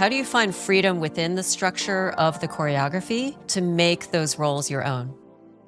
how do you find freedom within the structure of the choreography to make those roles your own?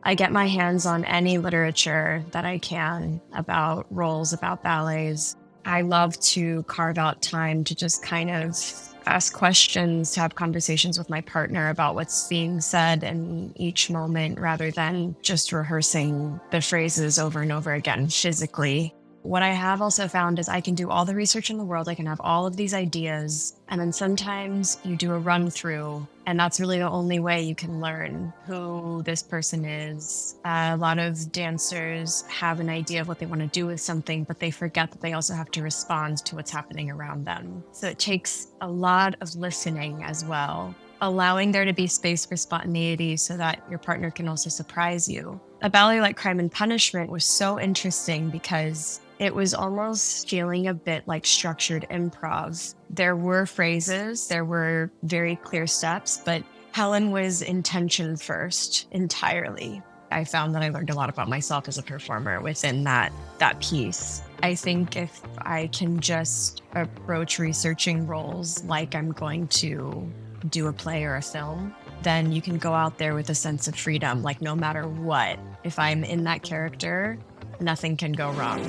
I get my hands on any literature that I can about roles, about ballets. I love to carve out time to just kind of ask questions, to have conversations with my partner about what's being said in each moment rather than just rehearsing the phrases over and over again physically. What I have also found is I can do all the research in the world. I can have all of these ideas. And then sometimes you do a run through, and that's really the only way you can learn who this person is. A lot of dancers have an idea of what they want to do with something, but they forget that they also have to respond to what's happening around them. So it takes a lot of listening as well, allowing there to be space for spontaneity so that your partner can also surprise you. A ballet like Crime and Punishment was so interesting because it was almost feeling a bit like structured improv. There were phrases, there were very clear steps, but Helen was intention first entirely. I found that I learned a lot about myself as a performer within that piece. I think if I can just approach researching roles like I'm going to do a play or a film, then you can go out there with a sense of freedom, like no matter what. If I'm in that character, nothing can go wrong.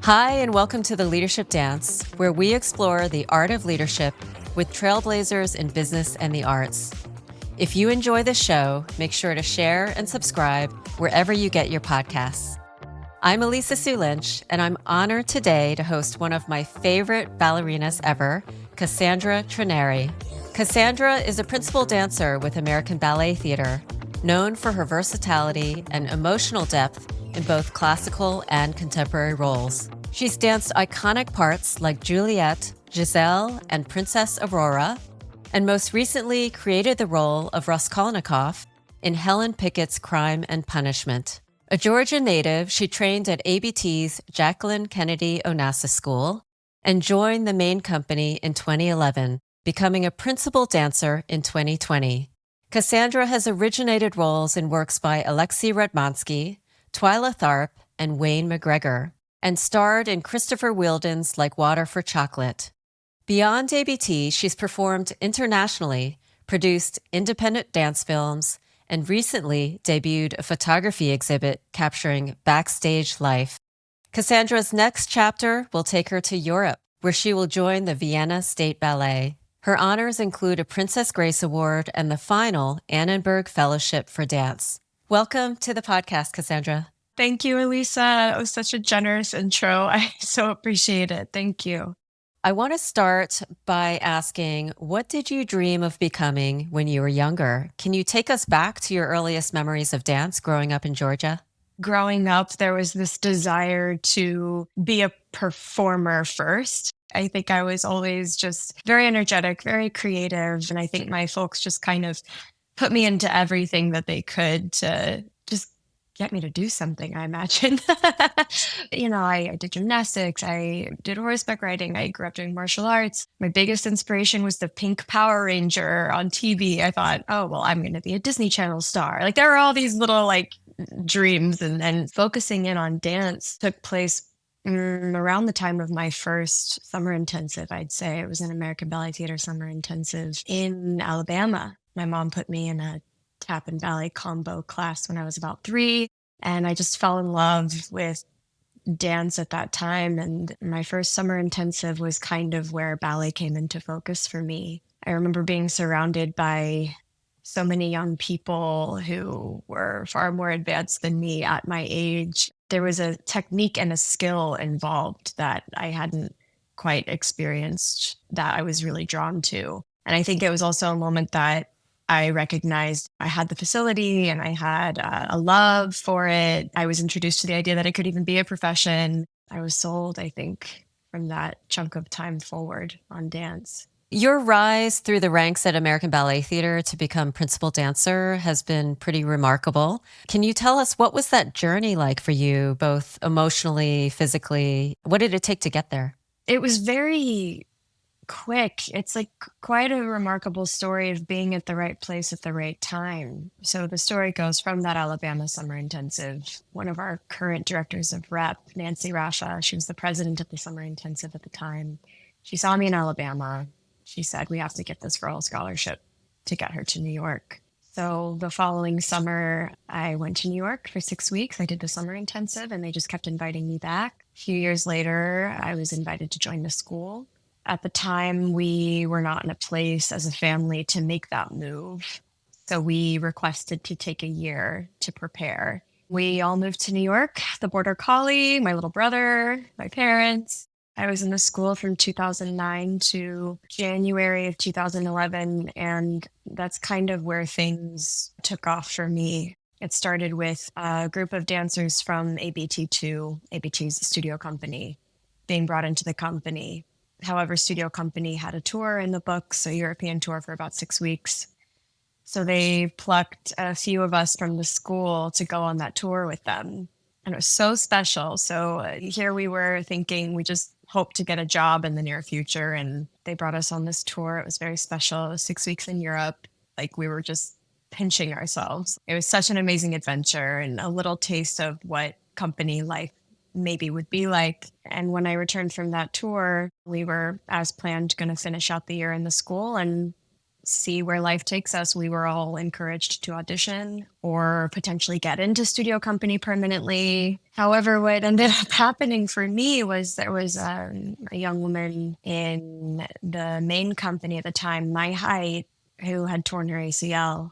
Hi, and welcome to The Leadership Dance, where we explore the art of leadership with trailblazers in business and the arts. If you enjoy the show, make sure to share and subscribe wherever you get your podcasts. I'm Alissa Lynch, and I'm honored today to host one of my favorite ballerinas ever, Cassandra Trenary. Cassandra is a principal dancer with American Ballet Theatre, known for her versatility and emotional depth in both classical and contemporary roles. She's danced iconic parts like Juliet, Giselle, and Princess Aurora, and most recently created the role of Raskolnikov in Helen Pickett's Crime and Punishment. A Georgia native, she trained at ABT's Jacqueline Kennedy Onassis School and joined the main company in 2011, becoming a principal dancer in 2020. Cassandra has originated roles in works by Alexei Radmansky, Twyla Tharp, and Wayne McGregor, and starred in Christopher Wheeldon's Like Water for Chocolate. Beyond ABT, she's performed internationally, produced independent dance films, and recently debuted a photography exhibit capturing backstage life. Cassandra's next chapter will take her to Europe, where she will join the Vienna State Ballet. Her honors include a Princess Grace Award and the final Annenberg Fellowship for Dance. Welcome to the podcast, Cassandra. Thank you, Alissa. That was such a generous intro. I so appreciate it. Thank you. I want to start by asking, what did you dream of becoming when you were younger? Can you take us back to your earliest memories of dance growing up in Georgia? Growing up, there was this desire to be a performer first. I think I was always just very energetic, very creative. And I think my folks just kind of put me into everything that they could to just get me to do something, I imagine. I did gymnastics, I did horseback riding, I grew up doing martial arts. My biggest inspiration was the pink Power Ranger on TV. I thought, oh, well, I'm going to be a Disney Channel star. Like there were all these little dreams, and focusing in on dance took place around the time of my first summer intensive, I'd say. It was an American Ballet Theatre summer intensive in Alabama. My mom put me in a tap and ballet combo class when I was about 3, and I just fell in love with dance at that time. And my first summer intensive was kind of where ballet came into focus for me. I remember being surrounded by so many young people who were far more advanced than me at my age. There was a technique and a skill involved that I hadn't quite experienced that I was really drawn to. And I think it was also a moment that I recognized I had the facility and I had a love for it. I was introduced to the idea that it could even be a profession. I was sold, I think, from that chunk of time forward on dance. Your rise through the ranks at American Ballet Theatre to become principal dancer has been pretty remarkable. Can you tell us, what was that journey like for you, both emotionally, physically? What did it take to get there? It was very quick. It's like quite a remarkable story of being at the right place at the right time. So the story goes from that Alabama summer intensive. One of our current directors of rep, Nancy Rasha, she was the president of the summer intensive at the time. She saw me in Alabama. She said, we have to get this girl a scholarship to get her to New York. So the following summer, I went to New York for 6 weeks. I did the summer intensive and they just kept inviting me back. A few years later, I was invited to join the school. At the time, we were not in a place as a family to make that move. So we requested to take a year to prepare. We all moved to New York, the border collie, my little brother, my parents. I was in the school from 2009 to January of 2011, and that's kind of where things took off for me. It started with a group of dancers from ABT2, ABT's the studio company, being brought into the company. However, studio company had a tour in the books, a European tour for about 6 weeks. So they plucked a few of us from the school to go on that tour with them. And it was so special. So here we were thinking we just hope to get a job in the near future. And they brought us on this tour. It was very special. It was 6 weeks in Europe. Like we were just pinching ourselves. It was such an amazing adventure and a little taste of what company life maybe would be like. And when I returned from that tour, we were, as planned, going to finish out the year in the school and see where life takes us. We were all encouraged to audition or potentially get into studio company permanently. However, what ended up happening for me was there was a young woman in the main company at the time, my height, who had torn her ACL.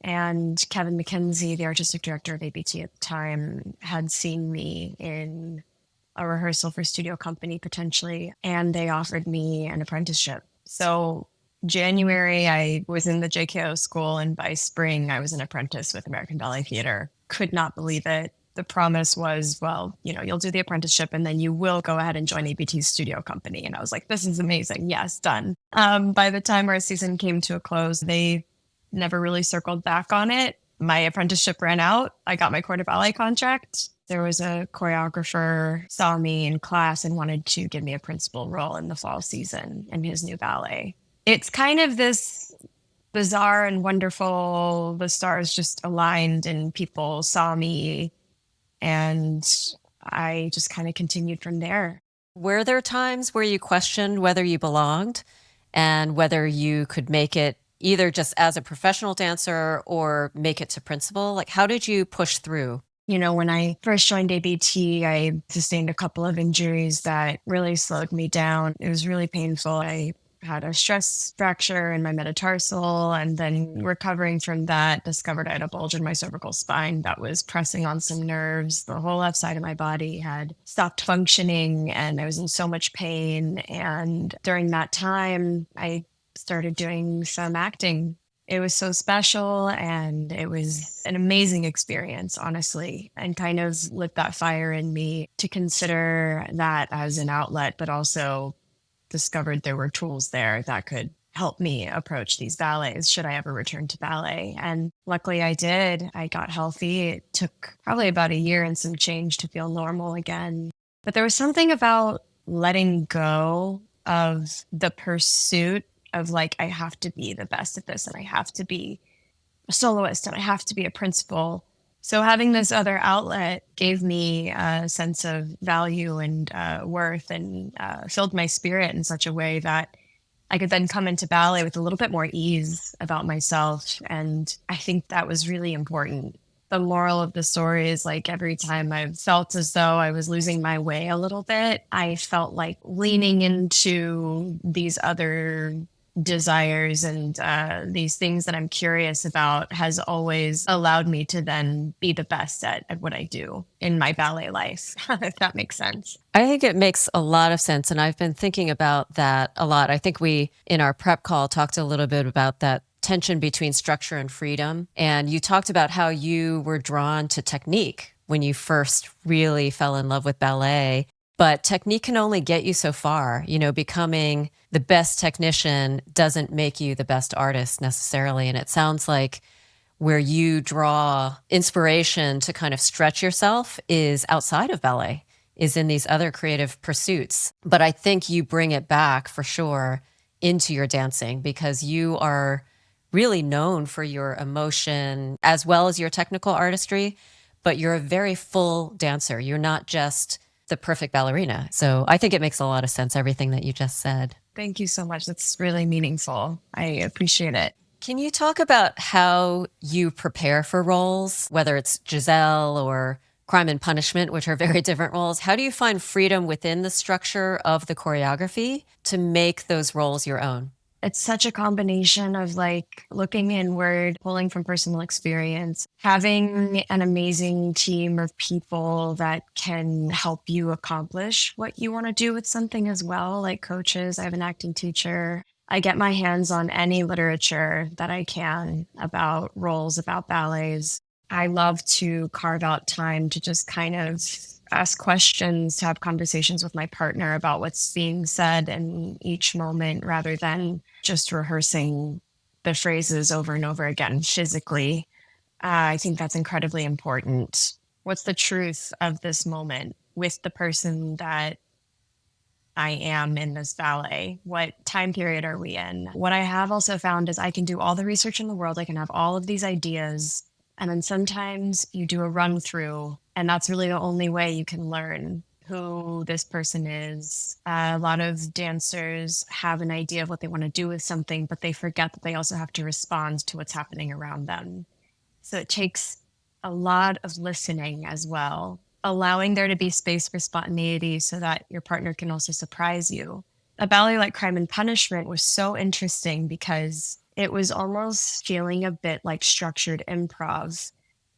And Kevin McKenzie, the artistic director of ABT at the time, had seen me in a rehearsal for studio company potentially, and they offered me an apprenticeship. So January, I was in the JKO school, and by spring, I was an apprentice with American Ballet Theater. Could not believe it. The promise was, well, you'll do the apprenticeship and then you will go ahead and join ABT's studio company. And I was like, this is amazing. Yes, done. By the time our season came to a close, they never really circled back on it. My apprenticeship ran out. I got my corps de ballet contract. There was a choreographer saw me in class and wanted to give me a principal role in the fall season in his new ballet. It's kind of this bizarre and wonderful, the stars just aligned and people saw me and I just kind of continued from there. Were there times where you questioned whether you belonged and whether you could make it either just as a professional dancer or make it to principal? Like, how did you push through? When I first joined ABT, I sustained a couple of injuries that really slowed me down. It was really painful. I had a stress fracture in my metatarsal, and then recovering from that, discovered I had a bulge in my cervical spine that was pressing on some nerves. The whole left side of my body had stopped functioning, and I was in so much pain. And during that time, I started doing some acting. It was so special and it was an amazing experience, honestly, and kind of lit that fire in me to consider that as an outlet, but also discovered there were tools there that could help me approach these ballets should I ever return to ballet. And luckily I did. I got healthy. It took probably about a year and some change to feel normal again. But there was something about letting go of the pursuit of like, I have to be the best at this and I have to be a soloist and I have to be a principal. So having this other outlet gave me a sense of value and worth and filled my spirit in such a way that I could then come into ballet with a little bit more ease about myself. And I think that was really important. The moral of the story is like every time I've felt as though I was losing my way a little bit, I felt like leaning into these other desires and these things that I'm curious about has always allowed me to then be the best at what I do in my ballet life, if that makes sense. I think it makes a lot of sense. And I've been thinking about that a lot. I think we, in our prep call, talked a little bit about that tension between structure and freedom. And you talked about how you were drawn to technique when you first really fell in love with ballet. But technique can only get you so far. Becoming the best technician doesn't make you the best artist necessarily. And it sounds like where you draw inspiration to kind of stretch yourself is outside of ballet. is in these other creative pursuits. But I think you bring it back for sure into your dancing because you are really known for your emotion as well as your technical artistry, but you're a very full dancer. You're not just the perfect ballerina. So I think it makes a lot of sense, everything that you just said. Thank you so much. That's really meaningful. I appreciate it. Can you talk about how you prepare for roles, whether it's Giselle or Crime and Punishment, which are very different roles? How do you find freedom within the structure of the choreography to make those roles your own? It's such a combination of like looking inward, pulling from personal experience, having an amazing team of people that can help you accomplish what you want to do with something as well, like coaches. I have an acting teacher. I get my hands on any literature that I can about roles, about ballets. I love to carve out time to just kind of ask questions, to have conversations with my partner about what's being said in each moment rather than just rehearsing the phrases over and over again physically. I think that's incredibly important. What's the truth of this moment with the person that I am in this ballet? What time period are we in? What I have also found is I can do all the research in the world. I can have all of these ideas. And then sometimes you do a run through, and that's really the only way you can learn who this person is. A lot of dancers have an idea of what they want to do with something, but they forget that they also have to respond to what's happening around them. So it takes a lot of listening as well, allowing there to be space for spontaneity so that your partner can also surprise you. A ballet like Crime and Punishment was so interesting because it was almost feeling a bit like structured improv.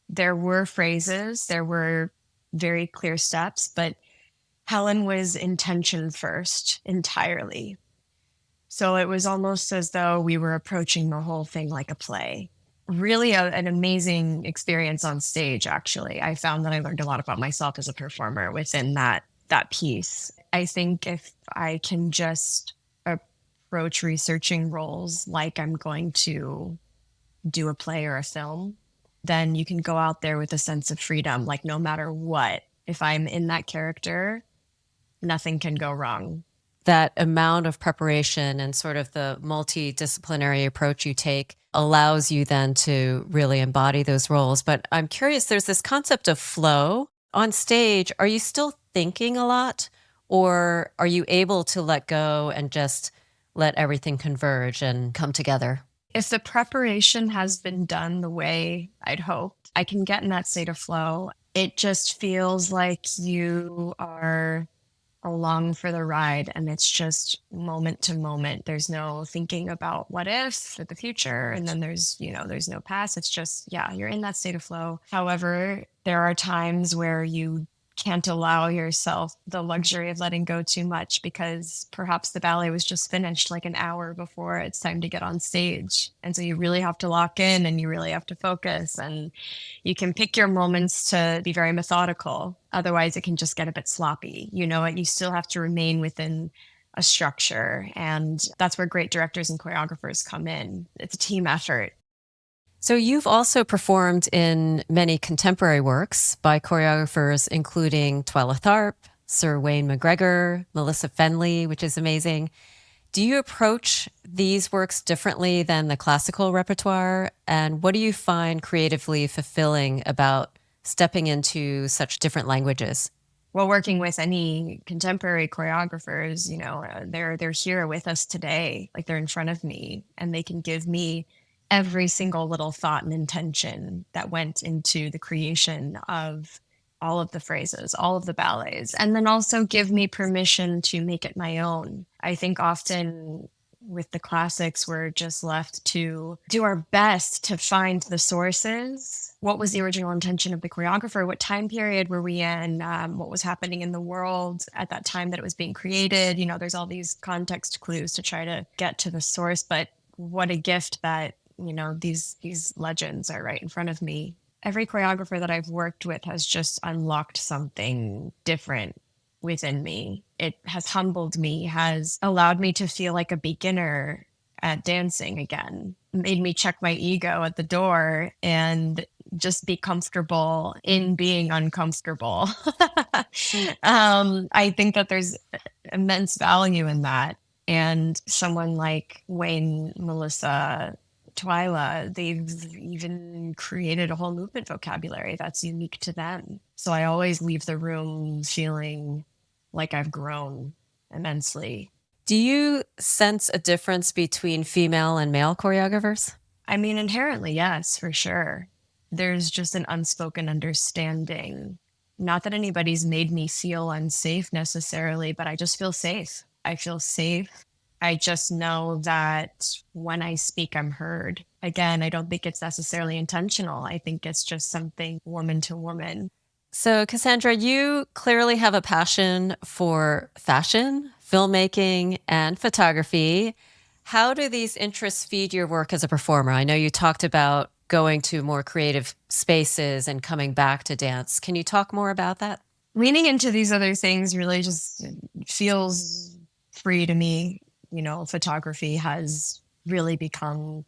There were phrases, there were very clear steps, but Helen was intention first entirely. So it was almost as though we were approaching the whole thing like a play. Really an amazing experience on stage, actually. I found that I learned a lot about myself as a performer within that piece. I think if I can just approach researching roles like I'm going to do a play or a film, then you can go out there with a sense of freedom. Like no matter what, if I'm in that character, nothing can go wrong. That amount of preparation and sort of the multidisciplinary approach you take allows you then to really embody those roles. But I'm curious, there's this concept of flow. On stage, are you still thinking a lot, or are you able to let go and just let everything converge and come together? If the preparation has been done the way I'd hoped, I can get in that state of flow. It just feels like you are along for the ride and it's just moment to moment. There's no thinking about what if or the future. And then there's no past. It's just, yeah, you're in that state of flow. However, there are times where you can't allow yourself the luxury of letting go too much because perhaps the ballet was just finished like an hour before it's time to get on stage. And so you really have to lock in and you really have to focus, and you can pick your moments to be very methodical. Otherwise it can just get a bit sloppy. And you still have to remain within a structure. And that's where great directors and choreographers come in. It's a team effort. So you've also performed in many contemporary works by choreographers, including Twyla Tharp, Sir Wayne McGregor, Melissa Fenley, which is amazing. Do you approach these works differently than the classical repertoire? And what do you find creatively fulfilling about stepping into such different languages? Well, working with any contemporary choreographers, they're here with us today. Like they're in front of me and they can give me every single little thought and intention that went into the creation of all of the phrases, all of the ballets, and then also give me permission to make it my own. I think often with the classics, we're just left to do our best to find the sources. What was the original intention of the choreographer? What time period were we in? What was happening in the world at that time that it was being created? There's all these context clues to try to get to the source, but what a gift that these legends are right in front of me. Every choreographer that I've worked with has just unlocked something different within me. It has humbled me, has allowed me to feel like a beginner at dancing again, made me check my ego at the door and just be comfortable in being uncomfortable. I think that there's immense value in that. And someone like Wayne, Melissa, Twyla, they've even created a whole movement vocabulary that's unique to them. So I always leave the room feeling like I've grown immensely. Do you sense a difference between female and male choreographers? I mean, inherently, yes, for sure. There's just an unspoken understanding. Not that anybody's made me feel unsafe necessarily, but I just feel safe. I feel safe. I just know that when I speak, I'm heard. Again, I don't think it's necessarily intentional. I think it's just something woman to woman. So, Cassandra, you clearly have a passion for fashion, filmmaking, and photography. How do these interests feed your work as a performer? I know you talked about going to more creative spaces and coming back to dance. Can you talk more about that? Leaning into these other things really just feels free to me. You know, photography has really become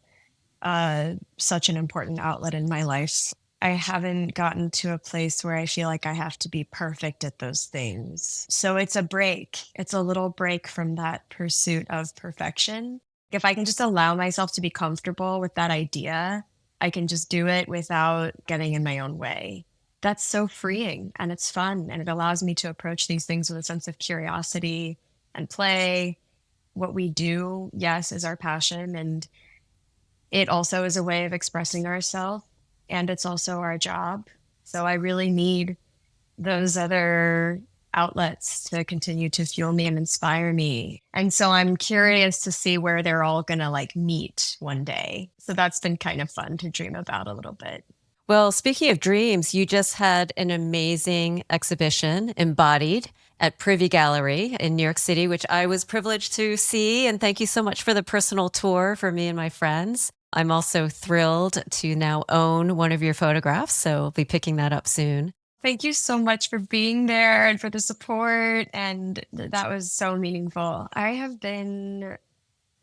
such an important outlet in my life. I haven't gotten to a place where I feel like I have to be perfect at those things. So it's a break. It's a little break from that pursuit of perfection. If I can just allow myself to be comfortable with that idea, I can just do it without getting in my own way. That's so freeing and it's fun. And it allows me to approach these things with a sense of curiosity and play. What we do, yes, is our passion. And it also is a way of expressing ourselves. And it's also our job. So I really need those other outlets to continue to fuel me and inspire me. And so I'm curious to see where they're all going to like meet one day. So that's been kind of fun to dream about a little bit. Well, speaking of dreams, you just had an amazing exhibition, Embodied, at Privy Gallery in New York City, which I was privileged to see. And thank you so much for the personal tour for me and my friends. I'm also thrilled to now own one of your photographs, so I'll be picking that up soon. Thank you so much for being there and for the support. And that was so meaningful. I have been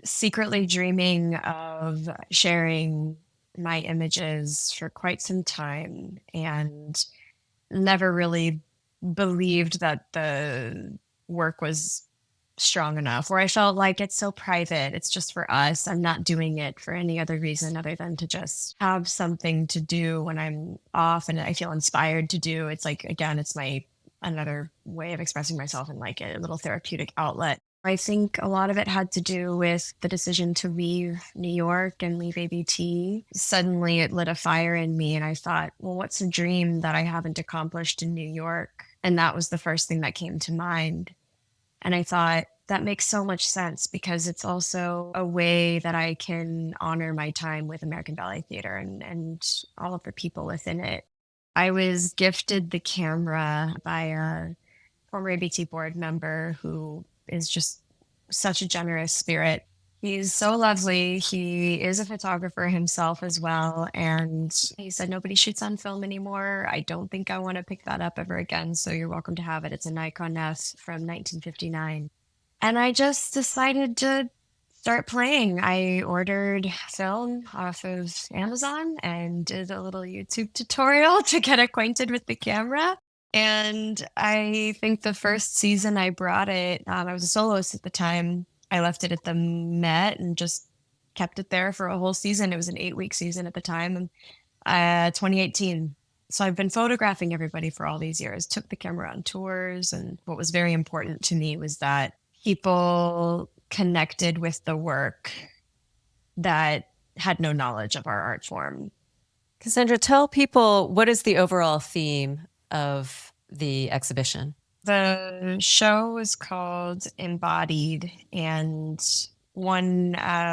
secretly dreaming of sharing my images for quite some time and never really believed that the work was strong enough, where I felt like it's so private. It's just for us. I'm not doing it for any other reason other than to just have something to do when I'm off and I feel inspired to do. It's like, again, it's my another way of expressing myself in like a little therapeutic outlet. I think a lot of it had to do with the decision to leave New York and leave ABT. Suddenly it lit a fire in me and I thought, well, what's a dream that I haven't accomplished in New York? And that was the first thing that came to mind. And I thought that makes so much sense because it's also a way that I can honor my time with American Ballet Theater and all of the people within it. I was gifted the camera by a former ABT board member who is just such a generous spirit. He's so lovely. He is a photographer himself as well. And he said, nobody shoots on film anymore. I don't think I want to pick that up ever again. So you're welcome to have it. It's a Nikon S from 1959. And I just decided to start playing. I ordered film off of Amazon and did a little YouTube tutorial to get acquainted with the camera. And I think the first season I brought it, I was a soloist at the time. I left it at the Met and just kept it there for a whole season. It was an 8-week season at the time, 2018. So I've been photographing everybody for all these years, took the camera on tours. And what was very important to me was that people connected with the work that had no knowledge of our art form. Cassandra, tell people, what is the overall theme of the exhibition? The show was called Embodied, and one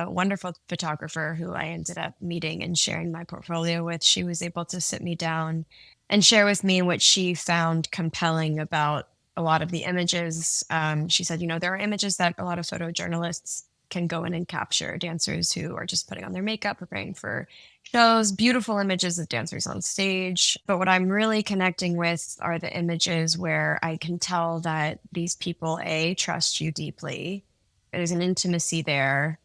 wonderful photographer who I ended up meeting and sharing my portfolio with, she was able to sit me down and share with me what she found compelling about a lot of the images. She said, you know, there are images that a lot of photojournalists can go in and capture, dancers who are just putting on their makeup, preparing for shows, beautiful images of dancers on stage. But what I'm really connecting with are the images where I can tell that these people, A, trust you deeply. There's an intimacy there.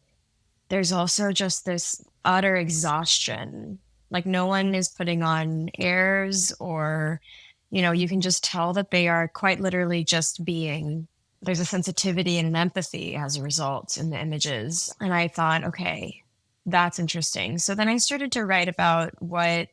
There's also just this utter exhaustion Like no one is putting on airs or, you can just tell that they are quite literally just being. There's a sensitivity and an empathy as a result in the images. And I thought, okay, that's interesting. So then I started to write about what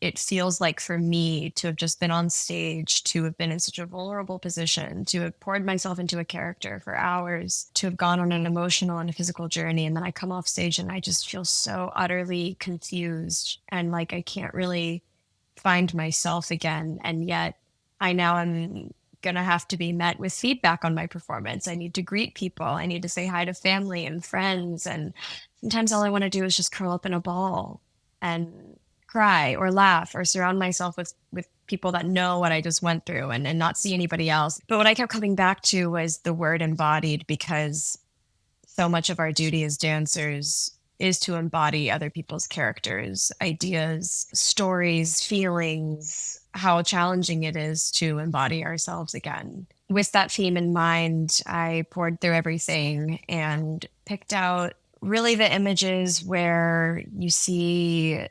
it feels like for me to have just been on stage, to have been in such a vulnerable position, to have poured myself into a character for hours, to have gone on an emotional and a physical journey. And then I come off stage and I just feel so utterly confused and like I can't really find myself again. And yet I now am going to have to be met with feedback on my performance. I need to greet people. I need to say hi to family and friends. And sometimes all I want to do is just curl up in a ball and cry or laugh or surround myself with people that know what I just went through and not see anybody else. But what I kept coming back to was the word embodied, because so much of our duty as dancers is to embody other people's characters, ideas, stories, feelings, how challenging it is to embody ourselves again. With that theme in mind, I poured through everything and picked out really the images where you see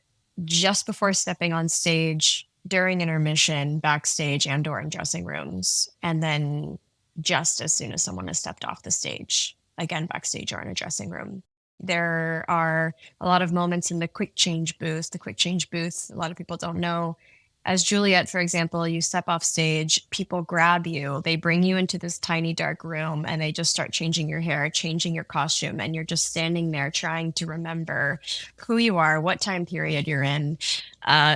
just before stepping on stage, during intermission, backstage, and or in dressing rooms, and then just as soon as someone has stepped off the stage, again, backstage or in a dressing room. There are a lot of moments in the quick change booth. The quick change booth, a lot of people don't know. As Juliet, for example, you step off stage, people grab you, they bring you into this tiny dark room and they just start changing your hair, changing your costume. And you're just standing there trying to remember who you are, what time period you're in,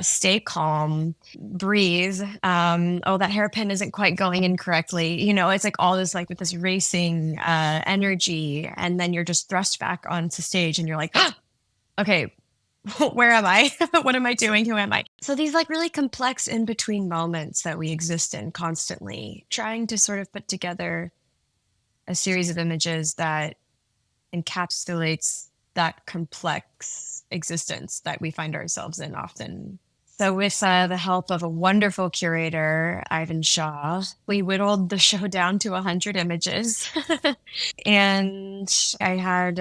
stay calm, breathe. Oh, that hairpin isn't quite going in correctly. It's like all this, like with this racing energy. And then you're just thrust back onto stage and you're like, okay, where am I? What am I doing? Who am I? So these like really complex in between moments that we exist in constantly, trying to sort of put together a series of images that encapsulates that complex existence that we find ourselves in often. So with the help of a wonderful curator, Ivan Shaw, we whittled the show down to 100 images. And I had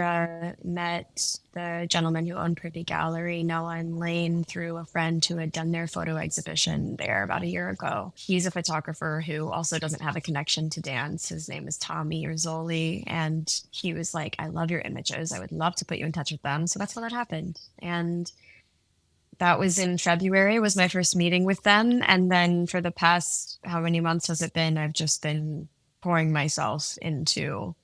met the gentleman who owned Privy Gallery, Noah and Lane, through a friend who had done their photo exhibition there about a year ago. He's a photographer who also doesn't have a connection to dance. His name is Tommy Rizzoli. And he was like, I love your images. I would love to put you in touch with them. So that's how that happened. And that was in February, was my first meeting with them. And then for the past, how many months has it been? I've just been pouring myself into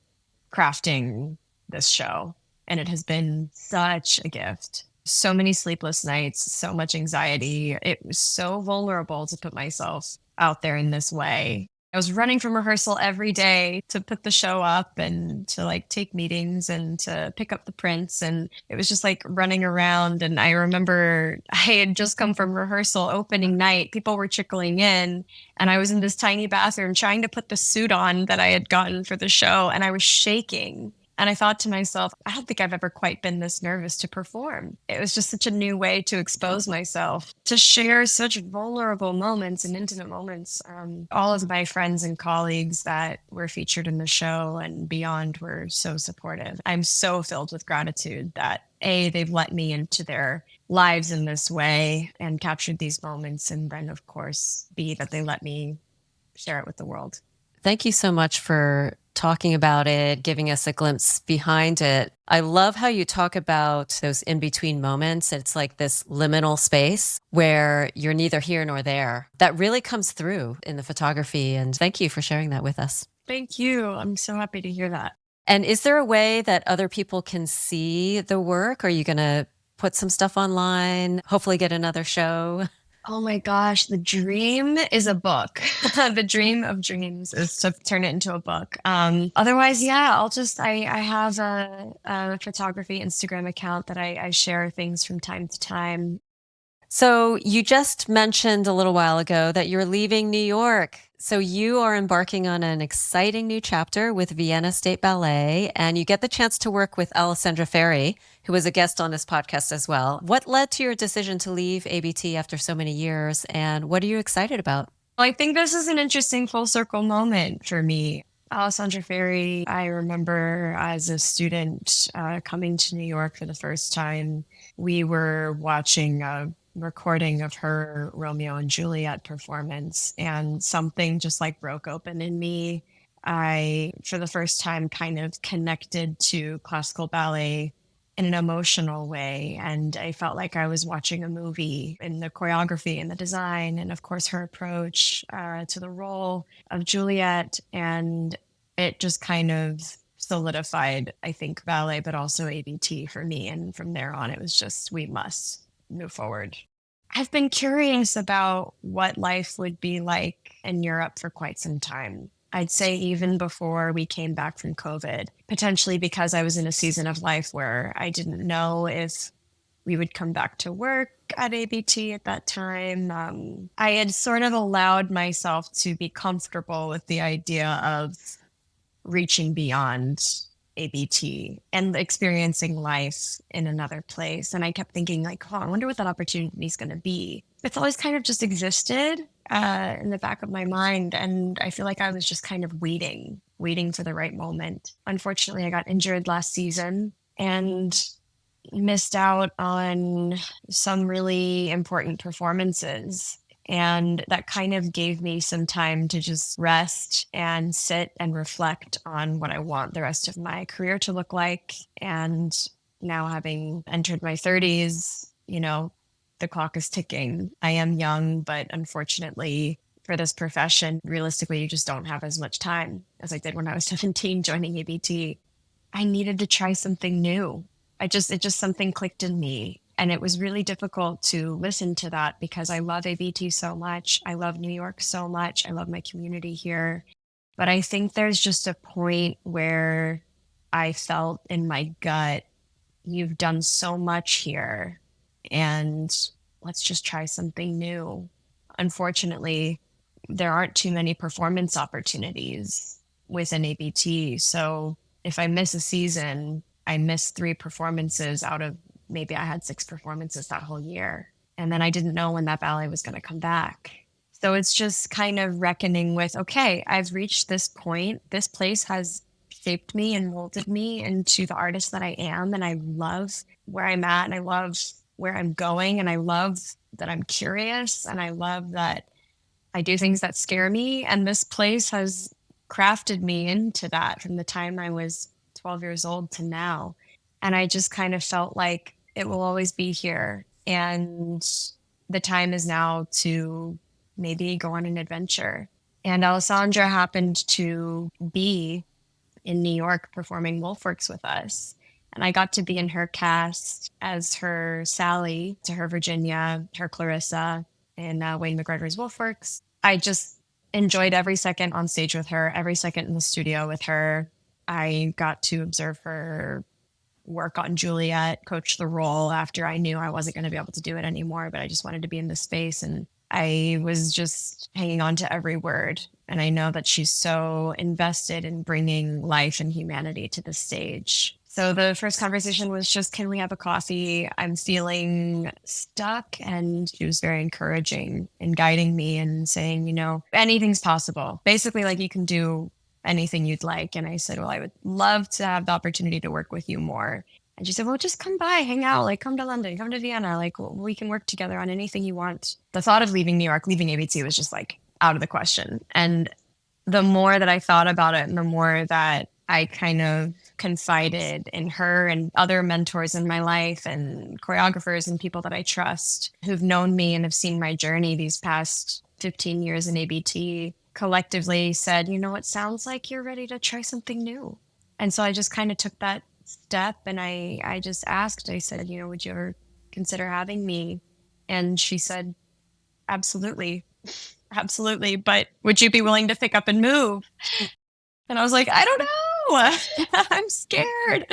crafting this show. And it has been such a gift. So many sleepless nights, so much anxiety. It was so vulnerable to put myself out there in this way. I was running from rehearsal every day to put the show up and to like take meetings and to pick up the prints. And it was just like running around. And I remember I had just come from rehearsal opening night. People were trickling in and I was in this tiny bathroom trying to put the suit on that I had gotten for the show. And I was shaking. And I thought to myself, I don't think I've ever quite been this nervous to perform. It was just such a new way to expose myself, to share such vulnerable moments and intimate moments. All of my friends and colleagues that were featured in the show and beyond were so supportive. I'm so filled with gratitude that A, they've let me into their lives in this way and captured these moments. And then, of course, B, that they let me share it with the world. Thank you so much for talking about it, giving us a glimpse behind it. I love how you talk about those in-between moments. It's like this liminal space where you're neither here nor there. That really comes through in the photography. And thank you for sharing that with us. Thank you. I'm so happy to hear that. And is there a way that other people can see the work? Are you going to put some stuff online, hopefully get another show? Oh my gosh, the dream is a book. The dream of dreams is to turn it into a book. Otherwise, yeah, I have a photography Instagram account that I share things from time to time. So you just mentioned a little while ago that you're leaving New York. So you are embarking on an exciting new chapter with Vienna State Ballet, and you get the chance to work with Alessandra Ferri, who was a guest on this podcast as well. What led to your decision to leave ABT after so many years, and what are you excited about? Well, I think this is an interesting full circle moment for me. Alessandra Ferri, I remember as a student coming to New York for the first time, we were watching a recording of her Romeo and Juliet performance, and something just like broke open in me. I, for the first time, kind of connected to classical ballet in an emotional way. And I felt like I was watching a movie in the choreography and the design, and of course, her approach to the role of Juliet. And it just kind of solidified, I think, ballet, but also ABT for me. And from there on, it was just, we must move forward. I've been curious about what life would be like in Europe for quite some time. I'd say even before we came back from COVID, potentially because I was in a season of life where I didn't know if we would come back to work at ABT at that time. I had sort of allowed myself to be comfortable with the idea of reaching beyond ABT and experiencing life in another place. And I kept thinking, like, oh, I wonder what that opportunity is going to be. It's always kind of just existed in the back of my mind. And I feel like I was just kind of waiting for the right moment. Unfortunately, I got injured last season and missed out on some really important performances. And that kind of gave me some time to just rest and sit and reflect on what I want the rest of my career to look like. And now, having entered my 30s, the clock is ticking. I am young, but unfortunately for this profession, realistically, you just don't have as much time as I did when I was 17 joining ABT. I needed to try something new. It just something clicked in me. And it was really difficult to listen to that because I love ABT so much. I love New York so much. I love my community here. But I think there's just a point where I felt in my gut, you've done so much here, and let's just try something new. Unfortunately, there aren't too many performance opportunities within ABT. So if I miss a season, I miss 3 performances out of maybe I had 6 performances that whole year. And then I didn't know when that ballet was going to come back. So it's just kind of reckoning with, okay, I've reached this point. This place has shaped me and molded me into the artist that I am. And I love where I'm at, and I love where I'm going. And I love that I'm curious, and I love that I do things that scare me. And this place has crafted me into that from the time I was 12 years old to now. And I just kind of felt like it will always be here. And the time is now to maybe go on an adventure. And Alessandra happened to be in New York performing Wolfworks with us. And I got to be in her cast as her Sally, to her Virginia, her Clarissa, in Wayne McGregor's Wolfworks. I just enjoyed every second on stage with her, every second in the studio with her. I got to observe her work on Juliet, coach the role after I knew I wasn't going to be able to do it anymore, but I just wanted to be in this space. And I was just hanging on to every word. And I know that she's so invested in bringing life and humanity to the stage. So the first conversation was just, can we have a coffee? I'm feeling stuck. And she was very encouraging in guiding me and saying, anything's possible. Basically, like, you can do anything you'd like. And I said, well, I would love to have the opportunity to work with you more. And she said, well, just come by, hang out, like, come to London, come to Vienna, like, we can work together on anything you want. The thought of leaving New York, leaving ABT was just like out of the question. And the more that I thought about it, and the more that I kind of confided in her and other mentors in my life and choreographers and people that I trust who've known me and have seen my journey these past 15 years in ABT, collectively said, it sounds like you're ready to try something new. And so I just kind of took that step, and I just asked, I said, would you ever consider having me? And she said, absolutely, absolutely. But would you be willing to pick up and move? And I was like, I don't know. I'm scared.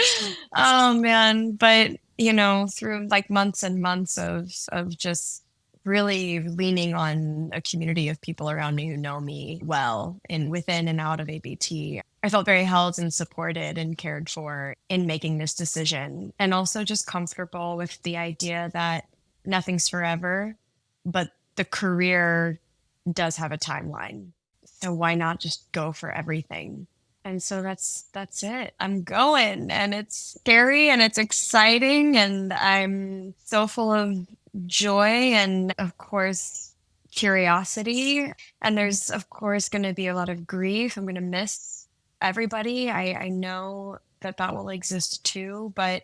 Oh man. But, through like months and months of just really leaning on a community of people around me who know me well and within and out of ABT, I felt very held and supported and cared for in making this decision. And also just comfortable with the idea that nothing's forever, but the career does have a timeline. So why not just go for everything? And so that's it. I'm going, and it's scary and it's exciting, and I'm so full of joy and, of course, curiosity. And there's, of course, going to be a lot of grief. I'm going to miss everybody. I know that that will exist too, but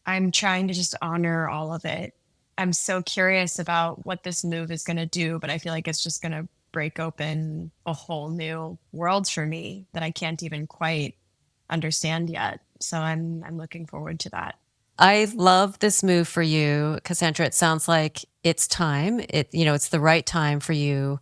I'm trying to just honor all of it. I'm so curious about what this move is going to do, but I feel like it's just going to break open a whole new world for me that I can't even quite understand yet. So I'm looking forward to that. I love this move for you, Cassandra. It sounds like it's time. It's the right time for you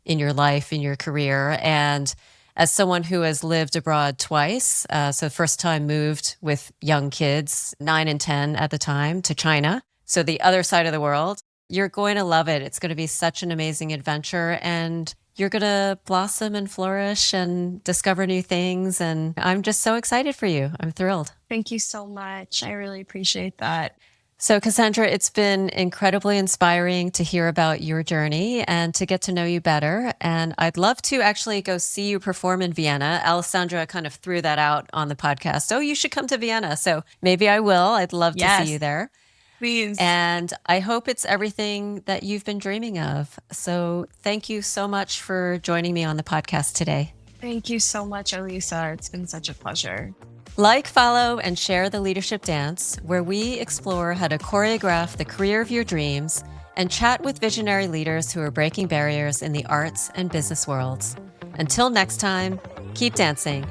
in your life, in your career. And as someone who has lived abroad twice, so first time moved with young kids, 9 and 10 at the time, to China, so the other side of the world, you're going to love it. It's going to be such an amazing adventure, and you're going to blossom and flourish and discover new things. And I'm just so excited for you. I'm thrilled. Thank you so much. I really appreciate that. So, Cassandra, it's been incredibly inspiring to hear about your journey and to get to know you better. And I'd love to actually go see you perform in Vienna. Alessandra kind of threw that out on the podcast. Oh, you should come to Vienna. So maybe I will. I'd love to see you there. Please. And I hope it's everything that you've been dreaming of. So thank you so much for joining me on the podcast today. Thank you so much, Alissa. It's been such a pleasure. Like, follow, and share the Leadership Dance, where we explore how to choreograph the career of your dreams and chat with visionary leaders who are breaking barriers in the arts and business worlds. Until next time, keep dancing.